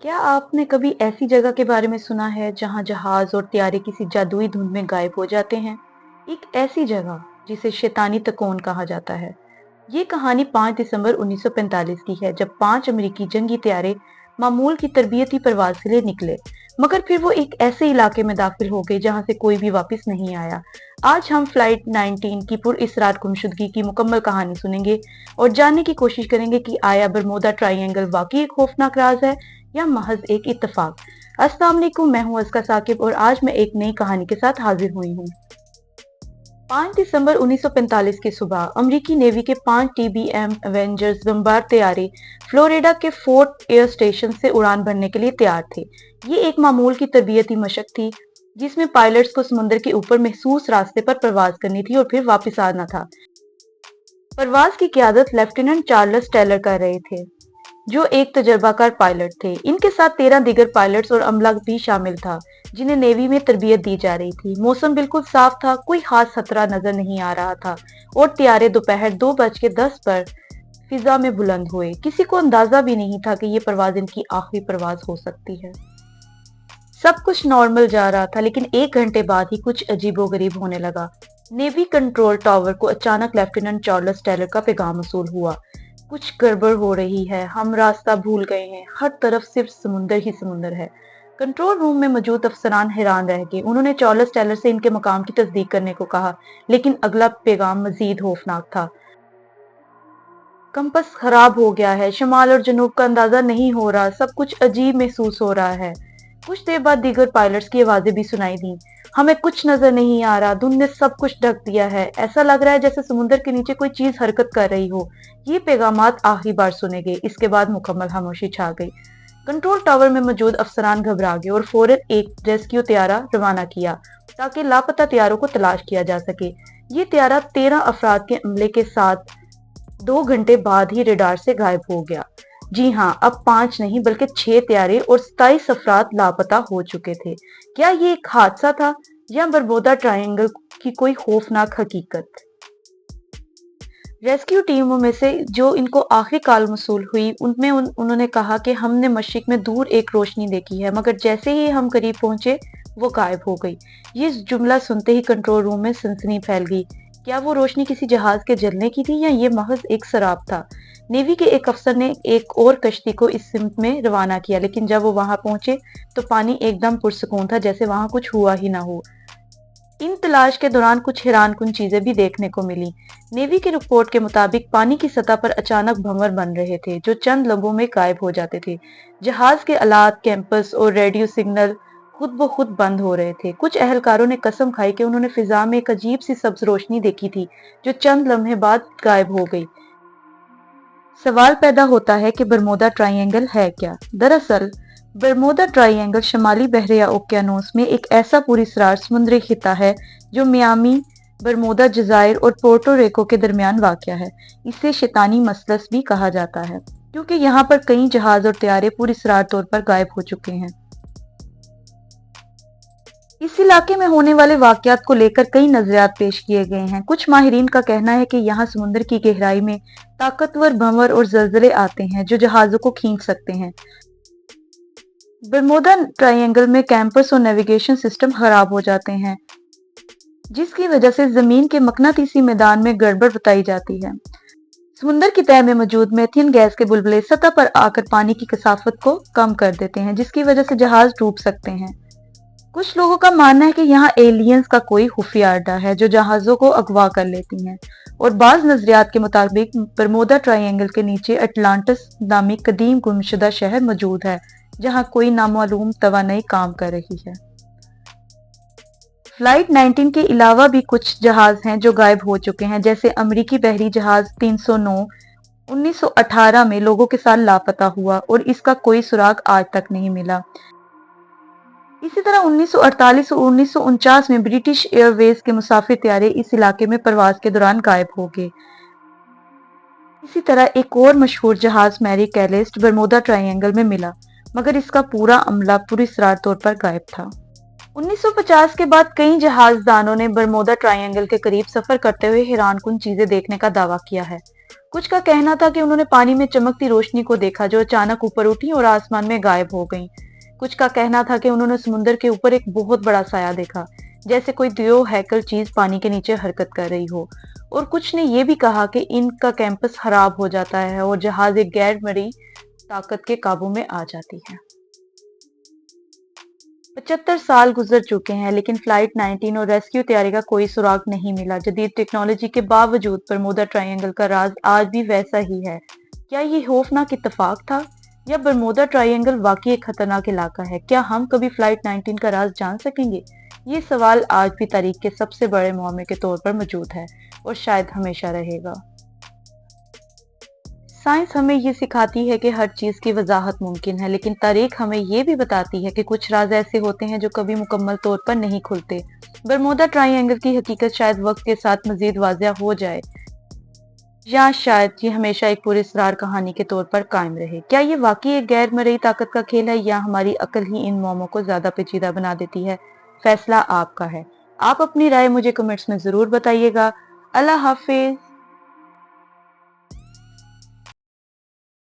क्या आपने कभी ऐसी जगह के बारे में सुना है जहां जहाज और त्यारे किसी जादुई धुंध में गायब हो जाते हैं? एक ऐसी जगह जिसे शैतानी तकोन कहा जाता है। ये कहानी 5 दिसंबर 1945 की है, जब 5 अमेरिकी जंगी त्यारे मामूल की तरबियती परवाज के लिए निकले, मगर फिर वो एक ऐसे इलाके में दाखिल हो गए जहां से कोई भी वापस नहीं आया। आज हम फ्लाइट 19 की पुर इस रात गुमशुदगी की मुकम्मल कहानी सुनेंगे और जानने की कोशिश करेंगे कि आया बरमूदा ट्रायंगल वाकई एक खौफनाक राज है या महज एक इत्तेफाक। अस्सलाम वालेकुम, मैं हूं अस्का साकिब और आज मैं एक नई कहानी के साथ हाजिर हुई हूं। 5 दिसंबर 1945 की सुबह अमेरिकी नेवी के 5 टीबीएम एवेंजर्स बमबार तैयारे फ्लोरिडा के फोर्ट एयर स्टेशन से उड़ान भरने के लिए तैयार थे। ये एक मामूल की तरबियती मशक थी जिसमें पायलट्स को समुद्र के ऊपर महसूस रास्ते पर परवाज करनी थी और फिर वापस आना था। परवाज की क़यादत लेफ्टिनेंट चार्ल्स टेलर कर रहे थे, जो एक तजर्बाकार पायलट थे। इनके साथ 13 दीगर पायलट्स और अमला भी शामिल था, जिन्हें नेवी में तरबियत दी जा रही थी। मौसम बिल्कुल साफ था, कोई खास खतरा नजर नहीं आ रहा था और त्यारे दोपहर 2:10 पर फिजा में बुलंद हुए। किसी को अंदाजा भी नहीं था कि ये परवाज इनकी आखिरी परवाज हो सकती है। सब कुछ नॉर्मल जा रहा था, लेकिन 1 घंटे बाद ही कुछ अजीबोगरीब होने लगा। नेवी कंट्रोल टावर को अचानक लेफ्टिनेंट चार्ल्स टेलर का पैगाम मसूल हुआ। कुछ गड़बड़ हो रही है, हम रास्ता भूल गए हैं, हर तरफ सिर्फ समुंदर ही समुंदर है। कंट्रोल रूम में मौजूद अफसरान हैरान रह गए। उन्होंने चार्ल्स टेलर से इनके मकाम की तस्दीक करने को कहा, लेकिन अगला पैगाम मजीद खौफनाक था। कंपस खराब हो गया है, शमाल और जनूब का अंदाजा नहीं हो रहा, सब कुछ अजीब महसूस हो रहा है। कुछ देर बाद दीगर पायलट्स की आवाजें भी सुनाई दी। हमें कुछ नजर नहीं आ रहा, धुंध ने सब कुछ ढक दिया है, ऐसा लग रहा है जैसे समुद्र के नीचे कोई चीज हरकत कर रही हो। ये पैगामात आखिरी बार सुने गए। इसके बाद मुकम्मल खामोशी छा गई। कंट्रोल टावर में मौजूद अफसरान घबरा गए और फौरन एक रेस्क्यू त्यारा रवाना किया ताकि लापता त्यारों को तलाश किया जा सके। ये त्यारा 13 अफराद के अमले के साथ 2 घंटे बाद ही रडार से गायब हो गया। जी हाँ, अब 5 नहीं बल्कि 6 त्यारे और 27 अफराद लापता हो चुके थे। क्या ये एक हादसा था या बरमूदा ट्रायंगल की कोई खौफनाक हकीकत? रेस्क्यू टीमों में से जो इनको आखिरी कॉल मसूल हुई, उनमें उन्होंने कहा कि हमने मशरिक में दूर एक रोशनी देखी है, मगर जैसे ही हम करीब पहुंचे वो गायब हो गई। ये जुमला सुनते ही कंट्रोल रूम में सनसनी फैल गई। क्या वो रोशनी किसी जहाज के जलने की थी या ये महज एक सराब था? नेवी के एक अफसर ने एक और कश्ती को इस सिमत में रवाना किया, लेकिन जब वो वहां पहुंचे तो पानी एकदम पुरसकून था, जैसे वहां कुछ हुआ ही ना हो। इन तलाश के दौरान कुछ हैरानकुन चीजें भी देखने को मिली। नेवी की रिपोर्ट के मुताबिक पानी की सतह पर अचानक भंवर बन रहे थे, जो चंद लम्हों में गायब हो जाते थे। जहाज के आलात, कैंपस और रेडियो सिग्नल खुद ब खुद बंद हो रहे थे। कुछ अहलकारों ने कसम खाई कि उन्होंने फिजा में एक अजीब सी सब्ज रोशनी देखी थी, जो चंद लम्हे बाद गायब हो गई। सवाल पैदा होता है कि बरमूदा ट्रायंगल है क्या? दरअसल बरमूदा ट्रायंगल शमाली बहरे ओकियानोस में एक ऐसा पुरस्रार समुद्री खिता है जो मियामी, बरमूदा जजायर और पोर्टो रिको के दरमियान वाक़या है। इसे शैतानी मसलस भी कहा जाता है, क्योंकि यहाँ पर कई जहाज और त्यारे पुरस्रार तौर पर गायब हो चुके हैं। इस इलाके में होने वाले वाकयात को लेकर कई नजरियात पेश किए गए हैं। कुछ माहिरीन का कहना है कि यहाँ समुद्र की गहराई में ताकतवर भंवर और जलजले आते हैं जो जहाजों को खींच सकते हैं। बरमूदा ट्रायंगल में कैंपस और नेविगेशन सिस्टम खराब हो जाते हैं, जिसकी वजह से जमीन के मकनातीसी मैदान में गड़बड़ बताई जाती है। समुद्र की तह में मौजूद मीथेन गैस के बुलबुले सतह पर आकर पानी की कसाफत को कम कर देते हैं, जिसकी वजह से जहाज डूब सकते हैं। कुछ लोगों का मानना है कि यहाँ एलियंस का कोई खुफिया अड्डा है जो जहाजों को अगवा कर लेती हैं, और बाज नजरियात के मुताबिक बरमूदा ट्रायंगल के नीचे अटलांटिस नामी कदीम गुमशुदा शहर मौजूद है, जहां कोई नामालूम तवानाई काम कर रही है। फ्लाइट 19 के अलावा भी कुछ जहाज हैं जो गायब हो चुके हैं, जैसे अमेरिकी बहरी जहाज 309 1918 में लोगों के साथ लापता हुआ और इसका कोई सुराग आज तक नहीं मिला। इसी तरह 1948 और 1949 में ब्रिटिश एयरवेज के मुसाफिर त्यारे इस इलाके में प्रवास के दौरान गायब हो गए। इसी तरह एक और मशहूर जहाज मैरी कैलिस्ट बरमूदा ट्रायंगल में मिला, मगर इसका पूरा अमला पुरस्रार तौर पर गायब था। 1950 के बाद कई जहाजदानों ने बरमूदा ट्रायंगल के करीब सफर करते हुए हैरानकुन चीजें देखने का दावा किया है। कुछ का कहना था कि उन्होंने पानी में चमकती रोशनी को देखा जो अचानक ऊपर उठी और आसमान में गायब हो गई। कुछ का कहना था कि उन्होंने समुद्र के ऊपर एक बहुत बड़ा साया देखा, जैसे कोई दियो हैकल चीज पानी के नीचे हरकत कर रही हो। और कुछ ने ये भी कहा कि इनका कैंपस खराब हो जाता है और जहाज एक गैर मरी ताकत के काबू में आ जाती है। 75 साल गुजर चुके हैं लेकिन फ्लाइट 19 और रेस्क्यू तैयारी का कोई सुराग नहीं मिला। जदीद टेक्नोलॉजी के बावजूद बरमूडा ट्रायंगल का राज आज भी वैसा ही है। क्या ये खौफनाक इत्तेफाक था या बरमूडा ट्रायंगल वाकई एक खतरनाक इलाका है? क्या हम कभी फ्लाइट 19 का राज जान सकेंगे? ये सवाल आज भी तारीख के सबसे बड़े मुआमे के तौर पर मौजूद है और शायद हमेशा रहेगा। साइंस हमें ये सिखाती है कि हर चीज की वजाहत मुमकिन है, लेकिन तारीख हमें ये भी बताती है कि कुछ राज ऐसे होते हैं जो कभी मुकम्मल तौर पर नहीं खुलते। बरमूडा ट्रायंगल की हकीकत शायद वक्त के साथ मजीद वाज़ेह हो जाए, या शायद ये हमेशा एक पुरस्कार कहानी के तौर पर कायम रहे। क्या ये वाकई एक गैर मरई ताकत का खेल है या हमारी अक्ल ही इन मौमों को ज्यादा पेचीदा बना देती है? फैसला आपका है। आप अपनी राय मुझे कमेंट्स में जरूर बताइएगा। अल्लाह हाफिज।